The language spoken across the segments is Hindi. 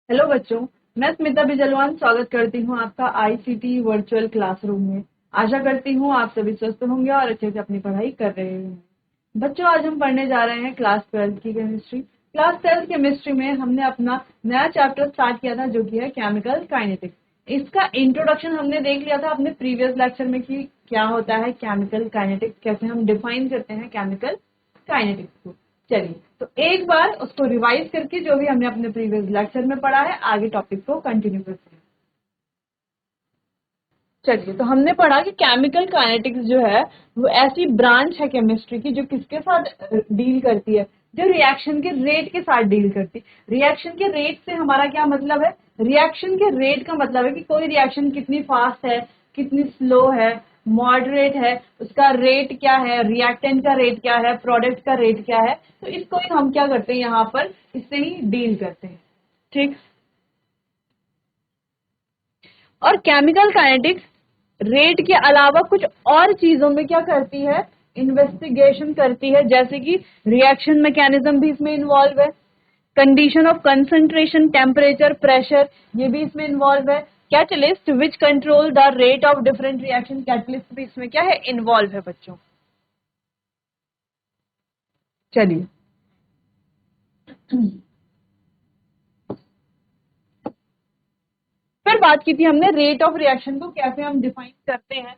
हेलो बच्चों। मैं स्मिता बिजलवान स्वागत करती हूँ आपका आईसीटी वर्चुअल क्लासरूम में। आशा करती हूँ आप सभी स्वस्थ होंगे और अच्छे से अपनी पढ़ाई कर रहे होंगे। बच्चों, आज हम पढ़ने जा रहे हैं क्लास 12 की केमिस्ट्री। क्लास 12 केमिस्ट्री में हमने अपना नया चैप्टर स्टार्ट किया था जो कि है केमिकल काइनेटिक्स। इसका इंट्रोडक्शन हमने देख लिया था अपने प्रीवियस लेक्चर में कि क्या होता है केमिकल काइनेटिक्स, कैसे हम डिफाइन करते हैं केमिकल काइनेटिक्स को। चलिए तो एक बार उसको रिवाइज करके जो भी हमने अपने प्रीवियस लेक्चर में पढ़ा है आगे टॉपिक को कंटिन्यू करते हैं। चलिए तो हमने पढ़ा कि केमिकल काइनेटिक्स जो है वो ऐसी ब्रांच है केमिस्ट्री की जो किसके साथ डील करती है, जो रिएक्शन के रेट के साथ डील करती है। रिएक्शन के रेट से हमारा क्या मतलब है? रिएक्शन के रेट का मतलब है कि कोई रिएक्शन कितनी फास्ट है, कितनी स्लो है, मॉडरेट है, उसका रेट क्या है, रिएक्टेंट का रेट क्या है, प्रोडक्ट का रेट क्या है। तो इसको ही हम क्या करते हैं, यहाँ पर इससे ही डील करते हैं। ठीक। और केमिकल काइनेटिक्स रेट के अलावा कुछ और चीजों में क्या करती है, इन्वेस्टिगेशन करती है, जैसे कि रिएक्शन मैकेनिज्म भी इसमें इन्वॉल्व है, condition of concentration, temperature, pressure, ये भी इसमें इन्वॉल्व है। Catalyst which control the rate of different reaction, catalyst भी इसमें क्या है, इन्वॉल्व है बच्चों। चलिए फिर बात की थी हमने रेट ऑफ रिएक्शन को कैसे हम डिफाइन करते हैं।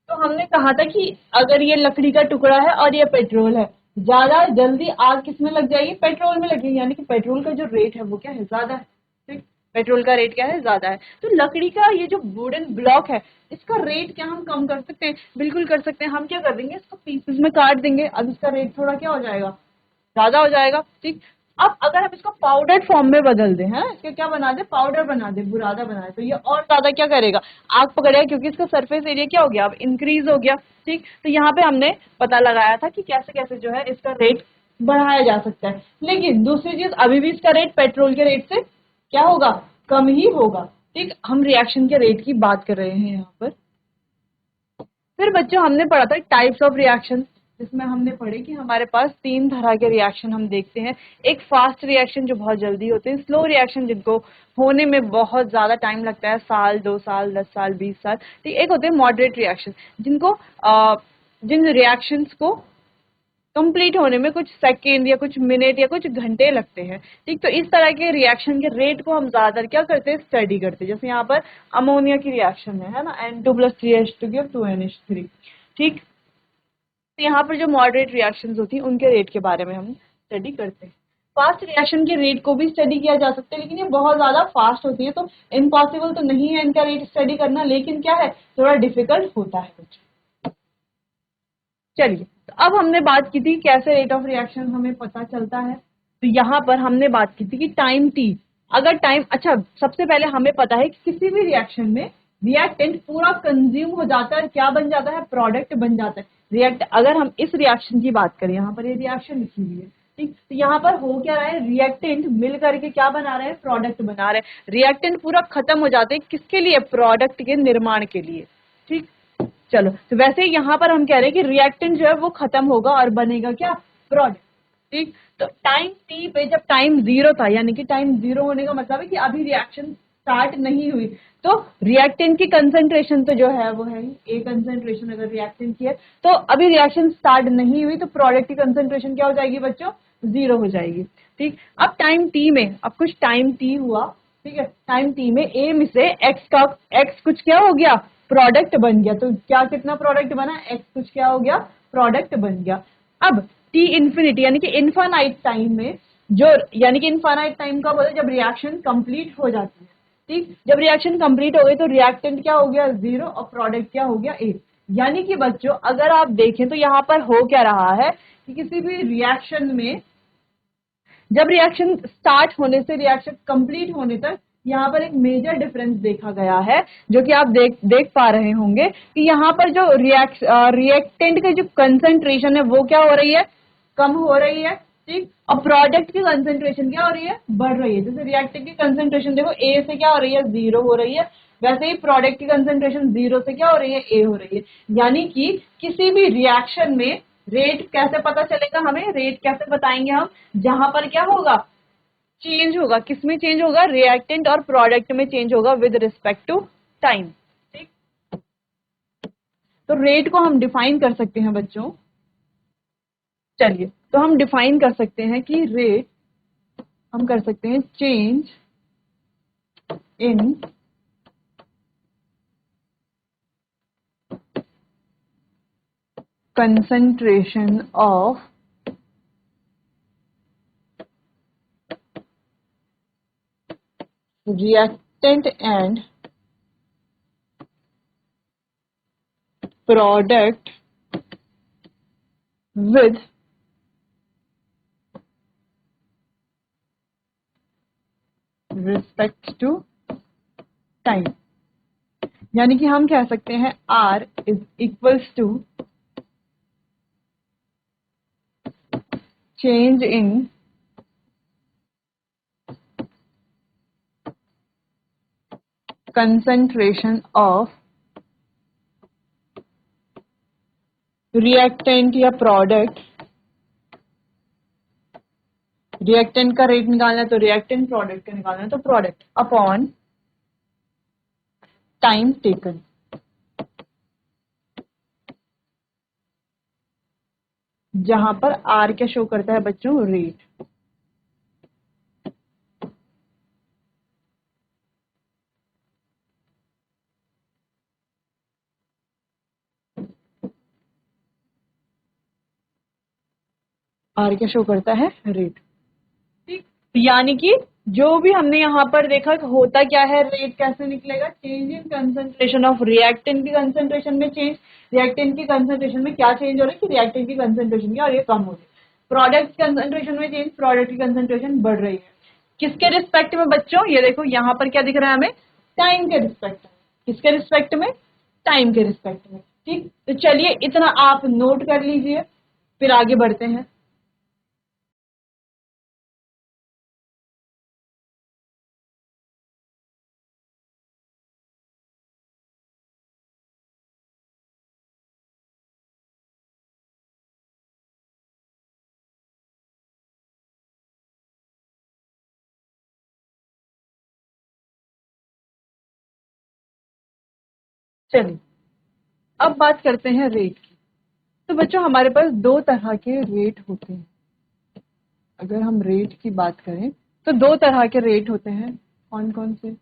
तो हमने कहा था कि अगर ये लकड़ी का टुकड़ा है और ये पेट्रोल है, ज्यादा जल्दी आग किसमें लग जाएगी, पेट्रोल में लगेगी, यानी कि पेट्रोल का जो रेट है वो क्या है, ज्यादा है। ठीक, पेट्रोल का रेट क्या है, ज्यादा है। तो लकड़ी का ये जो वुडन ब्लॉक है इसका रेट क्या हम कम कर सकते हैं? बिल्कुल कर सकते हैं। हम क्या कर देंगे, इसको पीसेस में काट देंगे, अब इसका रेट थोड़ा क्या हो जाएगा, ज्यादा हो जाएगा। ठीक। अब अगर हम इसको पाउडर फॉर्म में बदल दें, है इसके क्या बना दे, पाउडर बना दे, बुरादा बना दे, तो ये और ज्यादा क्या करेगा, आग पकड़ेगा, क्योंकि इसका सरफेस एरिया क्या हो गया, अब इंक्रीज हो गया। ठीक। तो यहाँ पे हमने पता लगाया था कि कैसे कैसे जो है इसका रेट बढ़ाया जा सकता है। लेकिन दूसरी चीज, अभी भी इसका रेट पेट्रोल के रेट से क्या होगा, कम ही होगा। ठीक। हम रिएक्शन के रेट की बात कर रहे हैं यहाँ पर। फिर बच्चों हमने पढ़ा था टाइप्स ऑफ रिएक्शन, जिसमें हमने पढ़े कि हमारे पास तीन तरह के रिएक्शन हम देखते हैं। एक फास्ट रिएक्शन जो बहुत जल्दी होते हैं, स्लो रिएक्शन जिनको होने में बहुत ज्यादा टाइम लगता है, साल, 2 साल, 10 साल, 20 साल। ठीक। एक होते हैं मॉडरेट रिएक्शन, जिनको जिन रिएक्शंस को कंप्लीट होने में कुछ सेकेंड या कुछ मिनट या कुछ घंटे लगते हैं। ठीक। तो इस तरह के रिएक्शन के रेट को हम ज्यादातर क्या करते हैं, स्टडी करते हैं। जैसे यहाँ पर अमोनिया की रिएक्शन है ना, N2+3H2 गिव 2NH3। ठीक। तो यहाँ पर जो मॉडरेट रिएक्शंस होती हैं उनके रेट के बारे में हम स्टडी करते हैं। फास्ट रिएक्शन के रेट को भी स्टडी किया जा सकता है, लेकिन ये बहुत ज्यादा फास्ट होती है, तो इम्पॉसिबल तो नहीं है इनका रेट स्टडी करना, लेकिन क्या है, थोड़ा डिफिकल्ट होता है बच्चों। चलिए तो अब हमने बात की थी कैसे रेट ऑफ रिएक्शन हमें पता चलता है। तो यहाँ पर हमने बात की थी कि टाइम टी, अगर टाइम, अच्छा सबसे पहले हमें पता है कि किसी भी रिएक्शन में रिएक्टेंट पूरा कंज्यूम हो जाता है, क्या बन जाता है, प्रोडक्ट बन जाता है। रिएक्ट, अगर हम इस रिएक्शन की बात करें, यहाँ पर ये रिएक्शन लिखी हुई है। ठीक। तो यहाँ पर हो क्या रहा है, रिएक्टेंट मिल करके क्या बना रहे हैं, प्रोडक्ट बना रहे हैं। रिएक्टेंट पूरा खत्म हो जाते हैं, किसके लिए, प्रोडक्ट के निर्माण के लिए। ठीक। चलो तो वैसे यहाँ पर हम कह रहे हैं कि रिएक्टेंट जो है वो खत्म होगा और बनेगा क्या, प्रोडक्ट। ठीक। तो टाइम टी पे जब टाइम जीरो था, यानी कि टाइम जीरो होने का मतलब है कि अभी रिएक्शन स्टार्ट नहीं हुई, तो रिएक्टेंट की कंसंट्रेशन तो जो है वो है ए कंसंट्रेशन अगर रिएक्टेंट की है, तो अभी रिएक्शन स्टार्ट नहीं हुई, तो प्रोडक्ट की कंसंट्रेशन क्या हो जाएगी बच्चों, जीरो हो जाएगी। ठीक। अब टाइम टी में, अब कुछ टाइम टी हुआ, ठीक है, टाइम टी में ए में से एक्स का, एक्स कुछ क्या हो गया, प्रोडक्ट बन गया। तो क्या, कितना प्रोडक्ट बना, एक्स कुछ क्या हो गया, प्रोडक्ट बन गया। अब टी इन्फिनिटी यानी कि इनफाइनाइट टाइम में, जो यानी कि इनफाइनाइट टाइम का बोले जब रिएक्शन कंप्लीट हो जाती है। ठीक। जब रिएक्शन कंप्लीट हो गई तो रिएक्टेंट क्या हो गया, जीरो, और प्रोडक्ट क्या हो गया, ए। यानी कि बच्चों अगर आप देखें तो यहाँ पर हो क्या रहा है कि किसी भी रिएक्शन में जब रिएक्शन स्टार्ट होने से रिएक्शन कंप्लीट होने तक यहाँ पर एक मेजर डिफरेंस देखा गया है, जो कि आप देख पा रहे होंगे कि यहाँ पर जो रिएक्टेंट की जो कंसंट्रेशन है वो क्या हो रही है, कम हो रही है। ठीक। और प्रोडक्ट की कंसंट्रेशन क्या हो रही है, बढ़ रही है। जैसे रिएक्टेंट की कंसंट्रेशन देखो ए से क्या हो रही है, जीरो हो रही है, वैसे ही प्रोडक्ट की कंसंट्रेशन जीरो से क्या हो रही है, ए हो रही है। यानी कि किसी भी रिएक्शन में रेट कैसे पता चलेगा हमें, रेट कैसे बताएंगे हम, जहां पर क्या होगा, चेंज होगा, किसमें चेंज होगा, रिएक्टेंट और प्रोडक्ट में चेंज होगा विद रिस्पेक्ट टू टाइम। ठीक, तो रेट को हम डिफाइन कर सकते हैं बच्चों। चलिए, तो हम डिफाइन कर सकते हैं कि रेट हम कर सकते हैं change in concentration of reactant and product with respect to time। यानी कि हम कह सकते हैं R is equals to change in concentration of reactant या product, रिएक्टेंट का रेट निकालना है तो रिएक्टेंट, प्रोडक्ट का निकालना है तो प्रोडक्ट, अपॉन टाइम टेकन। जहां पर आर क्या शो करता है बच्चों, रेट। आर क्या शो करता है, रेट। ठीक, यानी कि जो भी हमने यहाँ पर देखा होता क्या है, रेट कैसे निकलेगा, change in concentration of reactant की कंसंट्रेशन में चेंज, रिएक्टेंट की कंसंट्रेशन में क्या चेंज हो रहा है कि रिएक्टेंट की कंसंट्रेशन क्या और ये कम हो रही है, प्रोडक्ट की कंसंट्रेशन में चेंज, प्रोडक्ट की कंसंट्रेशन बढ़ रही है। किसके रिस्पेक्ट में बच्चों, ये देखो यहाँ पर क्या दिख रहा है हमें, टाइम के रिस्पेक्ट में। किसके रिस्पेक्ट में, टाइम के रिस्पेक्ट में। ठीक, तो चलिए इतना आप नोट कर लीजिए, फिर आगे बढ़ते हैं। चलिए अब बात करते हैं रेट की। तो बच्चों हमारे पास दो तरह के रेट होते हैं। अगर हम रेट की बात करें तो दो तरह के रेट होते हैं, कौन कौन से,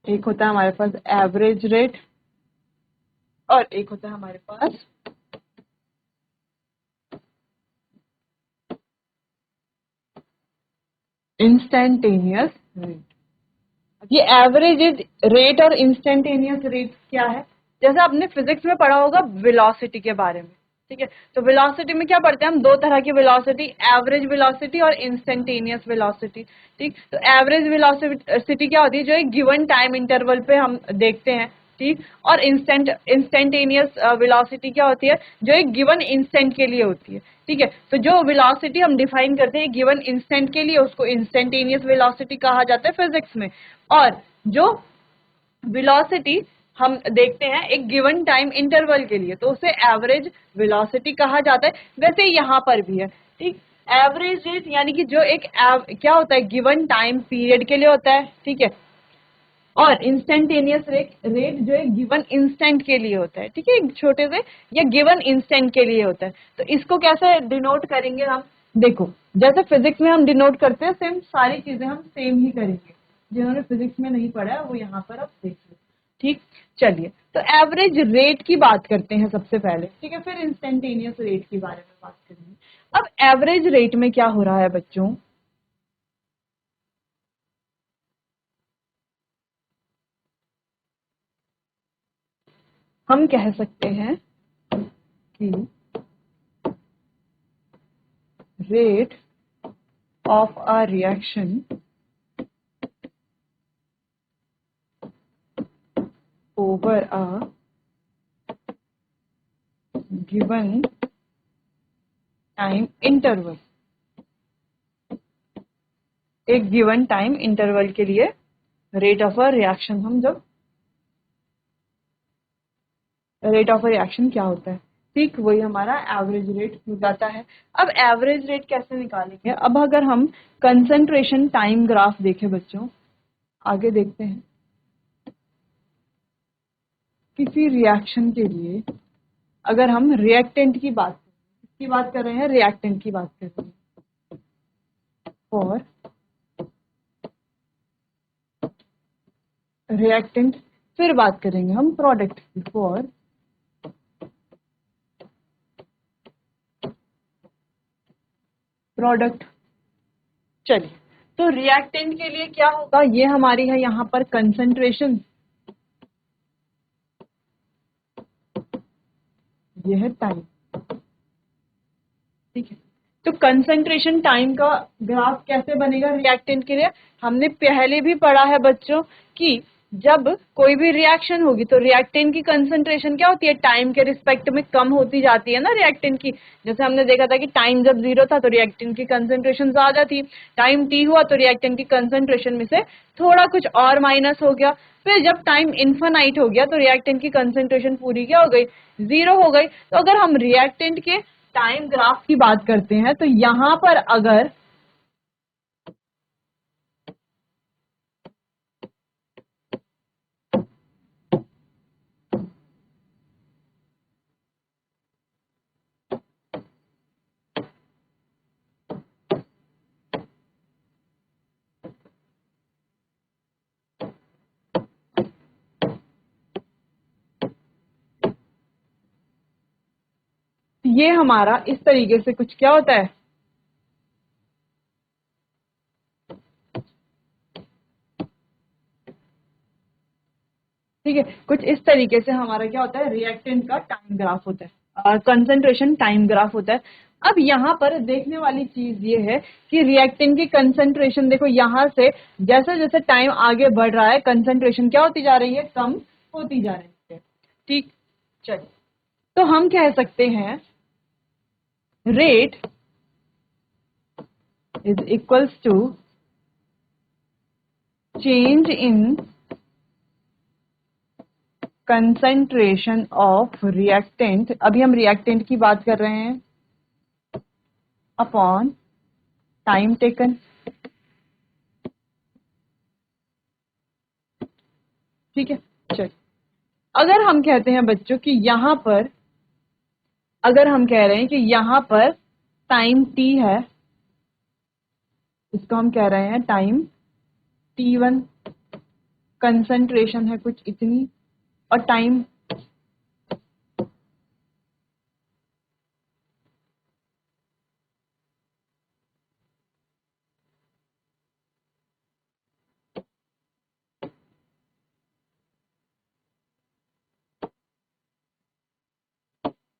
एक होता है हमारे पास एवरेज रेट और एक होता है हमारे पास इंस्टेंटेनियस रेट। ये एवरेज रेट और इंस्टेंटेनियस रेट क्या है, जैसे आपने फिजिक्स में पढ़ा होगा वेलोसिटी के बारे में। ठीक है, तो वेलोसिटी में क्या पढ़ते हैं हम, दो तरह की वेलोसिटी, एवरेज वेलोसिटी और इंस्टेंटेनियस वेलोसिटी। ठीक, तो एवरेज वेलोसिटी क्या होती है, जो एक गिवन टाइम इंटरवल पे हम देखते हैं। ठीक, और इंस्टेंटेनियस वेलोसिटी क्या होती है, जो एक गिवन इंस्टेंट के लिए होती है। ठीक है, तो जो वेलोसिटी हम डिफाइन करते हैं गिवन इंस्टेंट के लिए, उसको इंस्टेंटेनियस वेलोसिटी कहा जाता है फिजिक्स में। और जो वेलोसिटी हम देखते हैं एक गिवन टाइम इंटरवल के लिए, तो उसे एवरेज वेलोसिटी कहा जाता है। वैसे यहाँ पर भी है। ठीक, एवरेज रेट यानी कि जो एक क्या होता है, गिवन टाइम पीरियड के लिए होता है। ठीक है, और इंस्टेंटेनियस रेट जो एक गिवन इंस्टेंट के लिए होता है। ठीक है, एक छोटे से या गिवन इंस्टेंट के लिए होता है। तो इसको कैसे डिनोट करेंगे हम, देखो जैसे फिजिक्स में हम डिनोट करते हैं, सेम सारी चीजें हम सेम ही करेंगे। जिन्होंने फिजिक्स में नहीं पढ़ा है वो यहाँ पर आप देख लो। ठीक, चलिए तो एवरेज रेट की बात करते हैं सबसे पहले। ठीक है, फिर इंस्टेंटेनियस रेट के बारे में बात करेंगे। अब एवरेज रेट में क्या हो रहा है बच्चों, हम कह सकते हैं कि rate of a reaction over a given time interval, एक गिवन टाइम इंटरवल के लिए रेट ऑफ अ रिएक्शन हम जब रेट ऑफ रिएक्शन क्या होता है। ठीक, वही हमारा एवरेज रेट हो जाता है। अब एवरेज रेट कैसे निकालेंगे? अब अगर हम कंसंट्रेशन टाइम ग्राफ देखें बच्चों, आगे देखते हैं। किसी रिएक्शन के लिए अगर हम रिएक्टेंट की बात कर रहे हैं, रिएक्टेंट की बात कर रहे हैं, फॉर रिएक्टेंट, फिर बात करेंगे हम प्रोडक्ट की, फॉर प्रोडक्ट। चलिए, तो रिएक्टेंट के लिए क्या होगा? ये हमारी है यहाँ पर कंसंट्रेशन, ये है टाइम। ठीक है, तो कंसंट्रेशन टाइम का ग्राफ कैसे बनेगा रिएक्टेंट के लिए? हमने पहले भी पढ़ा है बच्चों कि जब कोई भी रिएक्शन होगी तो रिएक्टेंट की कंसंट्रेशन क्या होती है? टाइम के रिस्पेक्ट में कम होती जाती है ना रिएक्टेंट की। जैसे हमने देखा था कि टाइम जब 0 था तो रिएक्टेंट की कंसंट्रेशन ज्यादा थी, टाइम t हुआ तो रिएक्टेंट की कंसंट्रेशन में से थोड़ा कुछ और माइनस हो गया, फिर जब टाइम इन्फिनाइट हो गया तो रिएक्टेंट की कंसंट्रेशन पूरी क्या हो गई? 0 हो गई। तो अगर हम रिएक्टेंट के टाइम ग्राफ की बात करते हैं तो यहां पर अगर ये हमारा इस तरीके से कुछ क्या होता है, ठीक है, कुछ इस तरीके से हमारा क्या होता है, रिएक्टेंट का टाइम ग्राफ होता है, कंसंट्रेशन टाइम ग्राफ होता है। अब यहाँ पर देखने वाली चीज ये है कि रिएक्टेंट की कंसंट्रेशन देखो, यहां से जैसे जैसे टाइम आगे बढ़ रहा है कंसंट्रेशन क्या होती जा रही है? कम होती जा रही है। ठीक, चलिए, तो हम कह सकते हैं rate is equals to change in concentration of reactant, अभी हम रिएक्टेंट की बात कर रहे हैं, अपॉन टाइम टेकन। ठीक है, चलिए, अगर हम कहते हैं बच्चों कि यहां पर, अगर हम कह रहे हैं कि यहां पर टाइम t है, इसको हम कह रहे हैं टाइम t1, कंसंट्रेशन है कुछ इतनी, और टाइम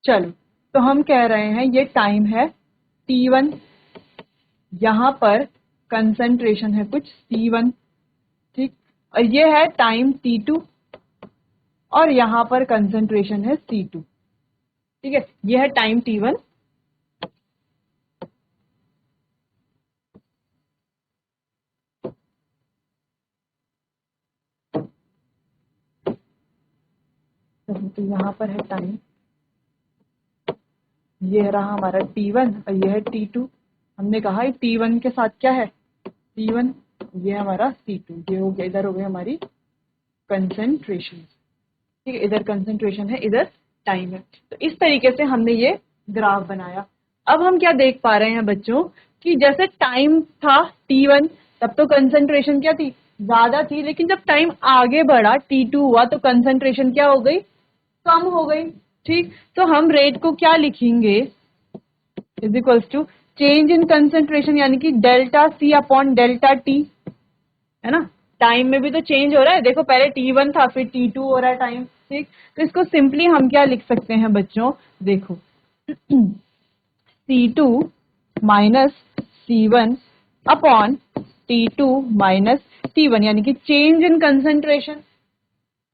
चलो, तो हम कह रहे हैं ये टाइम है t1, यहां पर कंसंट्रेशन है कुछ c1, ठीक, और ये है टाइम t2 और यहां पर कंसंट्रेशन है c2। ठीक है, ये है टाइम t1, तो यहां पर है टाइम, ये रहा हमारा t1 और ये है t2। हमने कहा t1 के साथ क्या है? t1, ये हमारा c2, ये हो गया, इधर हो गई हमारी कंसंट्रेशन। ठीक है, इधर कंसंट्रेशन है, इधर टाइम है। तो इस तरीके से हमने ये ग्राफ बनाया। अब हम क्या देख पा रहे हैं बच्चों कि जैसे टाइम था t1 तब तो कंसंट्रेशन क्या थी? ज्यादा थी, लेकिन जब टाइम आगे बढ़ा t2 हुआ तो कंसंट्रेशन क्या हो गई? कम हो गई। ठीक, तो हम रेट को क्या लिखेंगे? Is equals to change in concentration, यानी कि delta C upon delta T, है ना। टाइम में भी तो चेंज हो रहा है, देखो पहले t1 था फिर t2 हो रहा है टाइम। ठीक, तो इसको सिंपली हम क्या लिख सकते हैं बच्चों? देखो c2 minus c1 upon t2 minus t1, यानी कि change in concentration.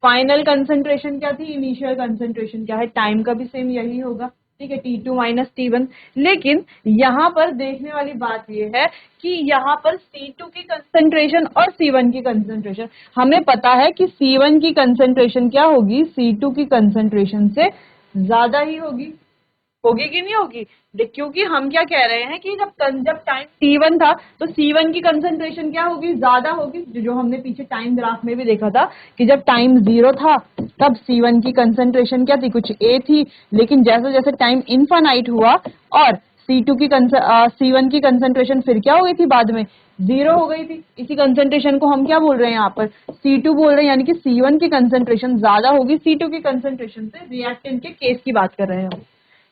Final concentration क्या थी? इनिशियल कंसंट्रेशन क्या है? टाइम का भी सेम यही होगा। ठीक है, T2 माइनस T1। लेकिन यहाँ पर देखने वाली बात ये है कि यहाँ पर C2 की कंसंट्रेशन और C1 की कंसंट्रेशन, हमें पता है कि C1 की कंसंट्रेशन क्या होगी, C2 की कंसंट्रेशन से ज्यादा ही होगी। होगी कि नहीं होगी? देख, क्योंकि हम क्या कह रहे हैं कि जब टाइम T1 था तो C1 की कंसंट्रेशन क्या होगी, ज्यादा होगी। जो हमने पीछे टाइम ग्राफ में भी देखा था कि जब टाइम 0 था तब C1 की कंसंट्रेशन क्या थी, कुछ A थी। लेकिन जैसे जैसे टाइम इनफाइनाइट हुआ और C1 की कंसंट्रेशन फिर क्या हो गई थी, बाद में 0 हो गई थी। इसी कंसंट्रेशन को हम क्या बोल रहे हैं यहाँ पर, C2 बोल रहे हैं, यानी कि C1 की कंसंट्रेशन ज्यादा होगी C2 की कंसंट्रेशन से। रिएक्टेंट के केस की बात कर रहे हैं हम।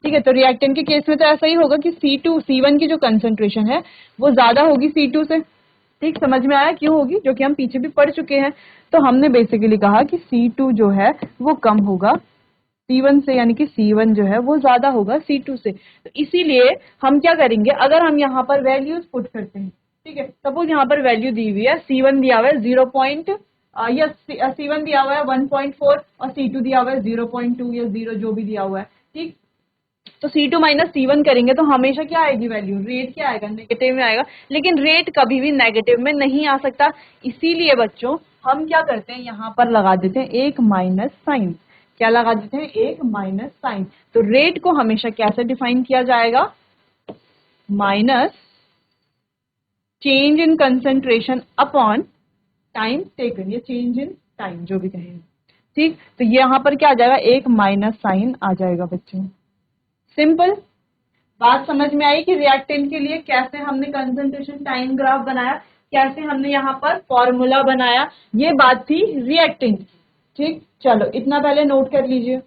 ठीक है, तो रिएक्टेंट के केस में तो ऐसा ही होगा कि C1 की जो कंसंट्रेशन है वो ज्यादा होगी C2 से। ठीक, समझ में आया क्यों होगी, जो कि हम पीछे भी पढ़ चुके हैं। तो हमने बेसिकली कहा कि C2 जो है वो कम होगा C1 से, यानी कि C1 जो है वो ज्यादा होगा C2 से। तो इसीलिए हम क्या करेंगे, अगर हम यहाँ पर वैल्यूज पुट करते हैं, ठीक है, सपोज यहाँ पर वैल्यू दी हुई है, C1 दिया हुआ है 0 या C1 दिया हुआ है 1.4 और C2 दिया हुआ है 0.2 या 0 जो भी दिया हुआ है। ठीक, तो C2 माइनस C1 करेंगे तो हमेशा क्या आएगी वैल्यू, रेट क्या आएगा, नेगेटिव में आएगा। लेकिन रेट कभी भी नेगेटिव में नहीं आ सकता। इसीलिए बच्चों हम क्या करते हैं, यहाँ पर लगा देते हैं एक माइनस साइन। क्या लगा देते हैं, एक माइनस साइन। तो रेट को हमेशा कैसे डिफाइन किया जाएगा, minus change in concentration upon time taken, ये चेंज इन टाइम जो भी कहें। ठीक, तो यहाँ पर क्या आ जाएगा, एक माइनस साइन आ जाएगा बच्चों। सिंपल बात समझ में आई कि रिएक्टेंट के लिए कैसे हमने कंसंट्रेशन टाइम ग्राफ बनाया, कैसे हमने यहाँ पर फॉर्मूला बनाया, ये बात थी रिएक्टेंट की। ठीक, चलो इतना पहले नोट कर लीजिए।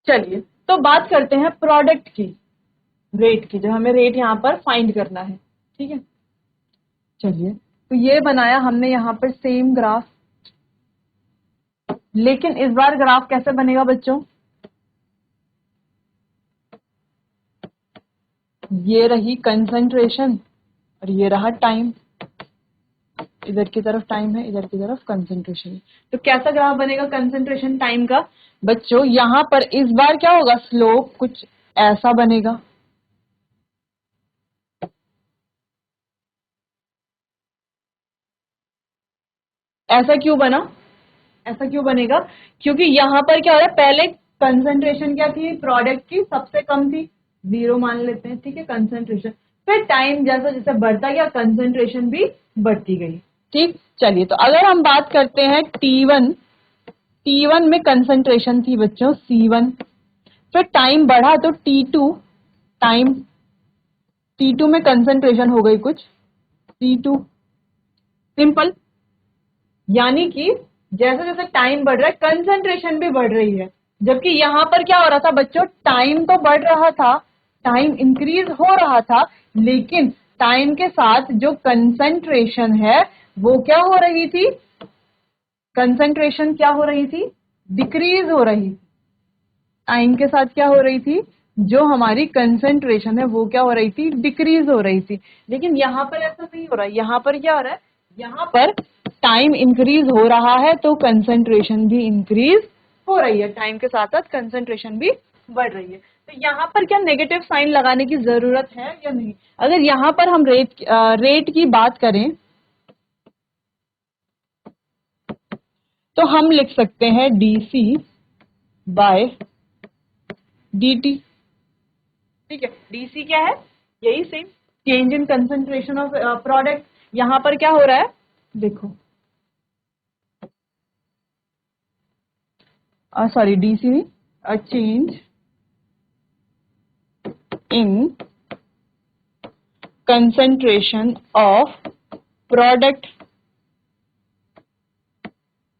चलिए तो बात करते हैं प्रोडक्ट की, रेट की, जो हमें रेट यहाँ पर फाइंड करना है। ठीक है, चलिए तो ये बनाया हमने यहाँ पर सेम ग्राफ। लेकिन इस बार ग्राफ कैसे बनेगा बच्चों, ये रही कंसंट्रेशन और ये रहा टाइम। इधर की तरफ टाइम है, इधर की तरफ कंसंट्रेशन है। तो कैसा ग्राफ बनेगा कंसंट्रेशन टाइम का बच्चों, यहां पर इस बार क्या होगा, स्लोप कुछ ऐसा बनेगा। ऐसा क्यों बना, ऐसा क्यों बनेगा, क्योंकि यहां पर क्या हो रहा है, पहले कंसंट्रेशन क्या थी प्रोडक्ट की, सबसे कम थी, 0 मान लेते हैं। ठीक है, कंसंट्रेशन, फिर टाइम जैसा जैसे बढ़ता गया कंसंट्रेशन भी बढ़ती गई। ठीक, चलिए तो अगर हम बात करते हैं T1 में कंसंट्रेशन थी बच्चों C1, फिर टाइम बढ़ा तो T2 में कंसंट्रेशन हो गई कुछ C2। सिंपल, यानी कि जैसे जैसे टाइम बढ़ रहा है कंसंट्रेशन भी बढ़ रही है। जबकि यहां पर क्या हो रहा था बच्चों, टाइम तो बढ़ रहा था, टाइम इंक्रीज हो रहा था, लेकिन टाइम के साथ जो कंसंट्रेशन है वो क्या हो रही थी, कंसंट्रेशन क्या हो रही थी, डिक्रीज हो रही थी। टाइम के साथ क्या हो रही थी, जो हमारी कंसंट्रेशन है वो क्या हो रही थी, डिक्रीज हो रही थी। लेकिन यहाँ पर ऐसा नहीं हो रहा है, यहाँ पर क्या हो रहा है, यहाँ पर टाइम इंक्रीज हो रहा है तो कंसंट्रेशन भी इंक्रीज हो रही है, टाइम के साथ साथ कंसंट्रेशन भी बढ़ रही है। तो यहाँ पर क्या नेगेटिव साइन लगाने की जरूरत है या नहीं, अगर यहाँ पर हम रेट की बात करें तो हम लिख सकते हैं dc बाय dt। ठीक है, डीसी क्या है, यही same change in concentration of product. यहां पर क्या हो रहा है, देखो सॉरी डीसी नहीं, change in concentration of product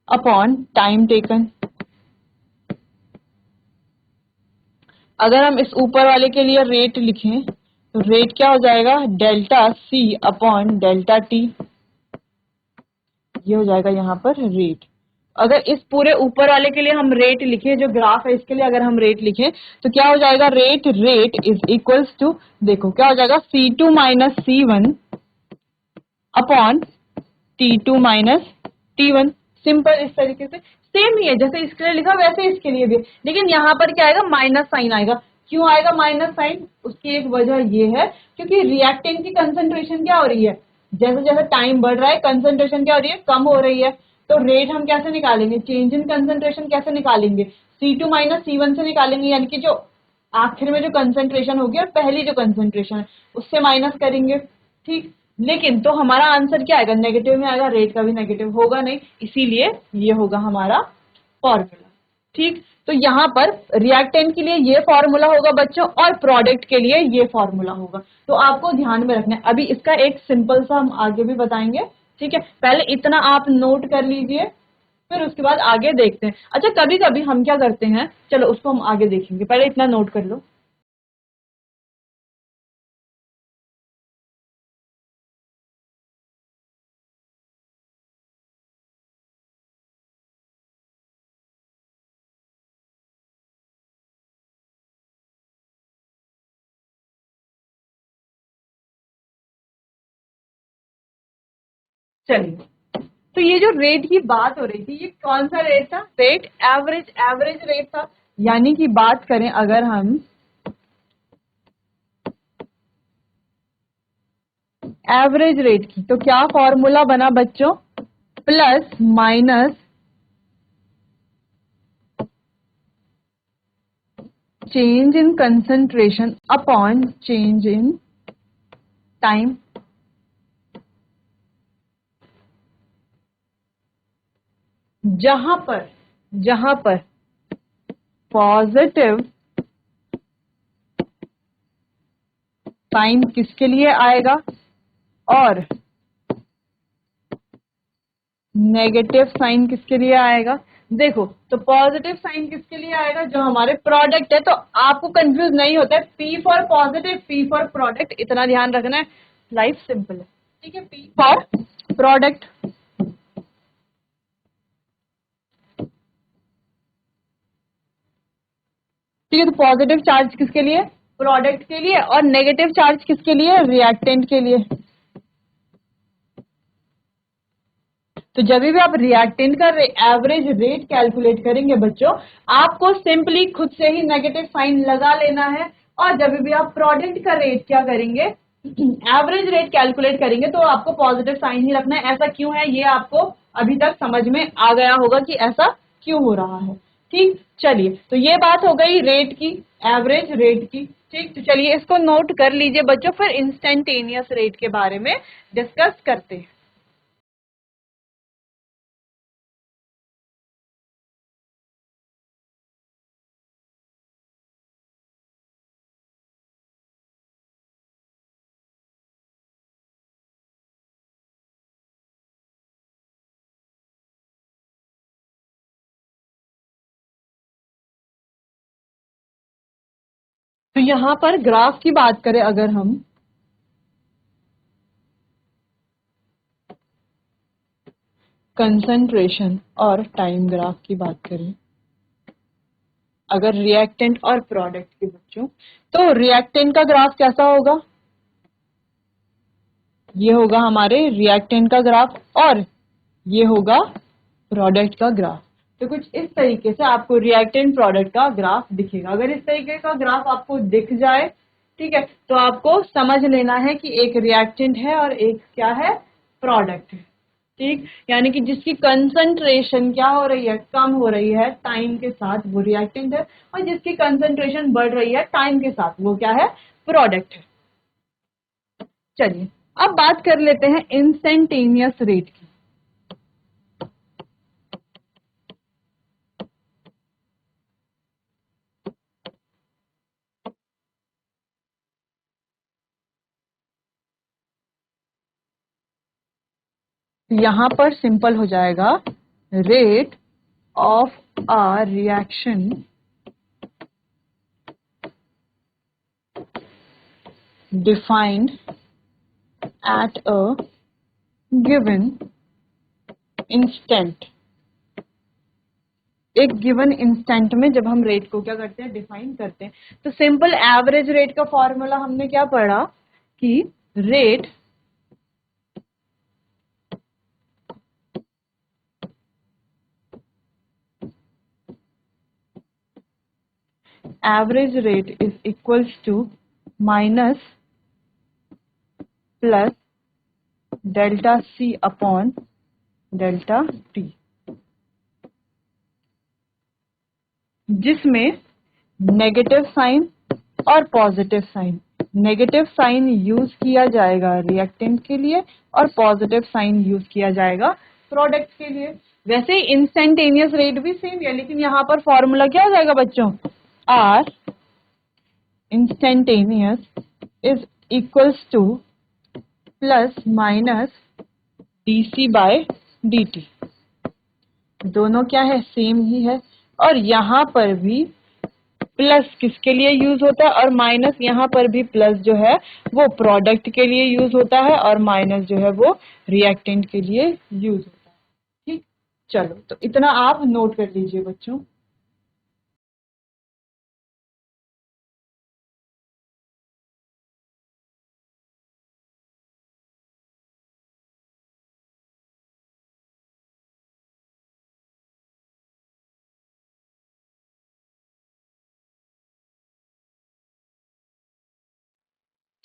upon time taken. अगर हम इस ऊपर वाले के लिए रेट लिखें तो रेट क्या हो जाएगा, delta C upon delta T, ये हो जाएगा यहाँ पर रेट। अगर इस पूरे ऊपर वाले के लिए हम रेट लिखें, जो ग्राफ है इसके लिए अगर हम रेट लिखें तो क्या हो जाएगा, रेट इज इक्वल्स टू, देखो क्या हो जाएगा, C2 minus C1 upon T2 minus T1। Simple, इस तरीके से सेम ही है जैसे इसके लिए लिखा वैसे इसके लिए भी, लेकिन यहाँ पर क्या आएगा, माइनस साइन आएगा। क्यों आएगा माइनस साइन, उसकी एक वजह ये है क्योंकि रिएक्टेंट की कंसंट्रेशन क्या हो रही है, जैसे जैसे टाइम बढ़ रहा है कंसंट्रेशन क्या हो रही है, कम हो रही है। तो रेट हम कैसे निकालेंगे, चेंज इन कंसंट्रेशन कैसे निकालेंगे, C2 माइनस C1 से निकालेंगे, यानी कि जो आखिर में जो कंसंट्रेशन होगी और पहली जो कंसंट्रेशन है उससे माइनस करेंगे। ठीक, लेकिन तो हमारा आंसर क्या आएगा, नेगेटिव में आएगा, रेट का भी नेगेटिव होगा नहीं, इसीलिए ये होगा हमारा फॉर्मूला। ठीक, तो यहाँ पर रिएक्टेंट के लिए ये फॉर्मूला होगा बच्चों और प्रोडक्ट के लिए ये फॉर्मूला होगा। तो आपको ध्यान में रखना है। अभी इसका एक सिंपल सा हम आगे भी बताएंगे। ठीक है, पहले इतना आप नोट कर लीजिए, फिर उसके बाद आगे देखते हैं। अच्छा, कभी कभी हम क्या करते हैं, चलो उसको हम आगे देखेंगे, पहले इतना नोट कर लो। चलिए, तो ये जो रेट की बात हो रही थी, ये कौन सा रेट था, रेट एवरेज रेट था। यानी कि बात करें अगर हम एवरेज रेट की, तो क्या फॉर्मूला बना बच्चों, plus minus change in concentration upon change in time. जहां पर पॉजिटिव साइन किसके लिए आएगा और नेगेटिव साइन किसके लिए आएगा। देखो, तो पॉजिटिव साइन किसके लिए आएगा, जो हमारे प्रोडक्ट है। तो आपको कंफ्यूज नहीं होता है, P for positive, P for product, इतना ध्यान रखना है, लाइफ सिंपल है। ठीक है, P फॉर प्रोडक्ट। ठीक है, तो पॉजिटिव चार्ज किसके लिए, प्रोडक्ट के लिए, और नेगेटिव चार्ज किसके लिए, रिएक्टेंट के लिए। तो जब भी आप रिएक्टेंट का एवरेज रेट कैलकुलेट करेंगे बच्चों, आपको सिंपली खुद से ही नेगेटिव साइन लगा लेना है। और जब भी आप प्रोडक्ट का रेट क्या करेंगे, एवरेज रेट कैलकुलेट करेंगे, तो आपको पॉजिटिव साइन ही रखना है। ऐसा क्यों है, ये आपको अभी तक समझ में आ गया होगा कि ऐसा क्यों हो रहा है। ठीक, चलिए, तो ये बात हो गई रेट की, एवरेज रेट की। ठीक, तो चलिए इसको नोट कर लीजिए बच्चों, फिर इंस्टेंटेनियस रेट के बारे में डिस्कस करते हैं। तो यहां पर ग्राफ की बात करें अगर हम, कंसंट्रेशन और टाइम ग्राफ की बात करें अगर रिएक्टेंट और प्रोडक्ट के बच्चों, तो रिएक्टेंट का ग्राफ कैसा होगा, ये होगा हमारे रिएक्टेंट का ग्राफ और ये होगा प्रोडक्ट का ग्राफ। तो कुछ इस तरीके से आपको रिएक्टेंट प्रोडक्ट का ग्राफ दिखेगा। अगर इस तरीके का ग्राफ आपको दिख जाए, ठीक है, तो आपको समझ लेना है कि एक रिएक्टेंट है और एक क्या है, प्रोडक्ट है। ठीक, यानी कि जिसकी कंसंट्रेशन क्या हो रही है, कम हो रही है टाइम के साथ, वो रिएक्टेंट है, और जिसकी कंसंट्रेशन बढ़ रही है टाइम के साथ, वो क्या है, प्रोडक्ट है। चलिए, अब बात कर लेते हैं इंस्टेंटेनियस रेट की। यहां पर सिंपल हो जाएगा, rate of a reaction defined at a given instant। एक गिवन इंस्टेंट में जब हम रेट को क्या करते हैं, डिफाइन करते हैं, तो सिंपल एवरेज रेट का फॉर्मूला हमने क्या पढ़ा कि rate average rate is equals to minus plus delta C upon delta T, जिसमें नेगेटिव साइन और positive sign, negative sign use किया जाएगा रिएक्टेंट के लिए और पॉजिटिव साइन यूज किया जाएगा प्रोडक्ट के लिए। वैसे इंस्टेंटेनियस रेट भी सेम है, लेकिन यहाँ पर फॉर्मूला क्या हो जाएगा बच्चों, R instantaneous is equals to plus minus dc by dt, दोनों क्या है, सेम ही है। और यहाँ पर भी प्लस किसके लिए यूज होता है और माइनस, यहाँ पर भी प्लस जो है वो प्रोडक्ट के लिए यूज होता है और माइनस जो है वो रिएक्टेंट के लिए यूज होता है। ठीक, चलो तो इतना आप नोट कर लीजिए बच्चों।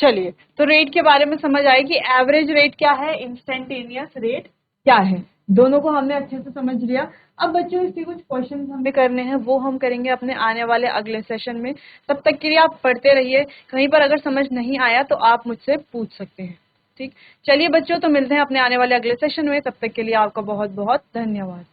चलिए, तो रेट के बारे में समझ आए कि एवरेज रेट क्या है, इंस्टेंटेनियस रेट क्या है, दोनों को हमने अच्छे से समझ लिया। अब बच्चों इसके कुछ क्वेश्चन हमें करने हैं, वो हम करेंगे अपने आने वाले अगले सेशन में। तब तक के लिए आप पढ़ते रहिए, कहीं पर अगर समझ नहीं आया तो आप मुझसे पूछ सकते हैं। ठीक, चलिए बच्चों, तो मिलते हैं अपने आने वाले अगले सेशन में, तब तक के लिए आपका बहुत बहुत धन्यवाद।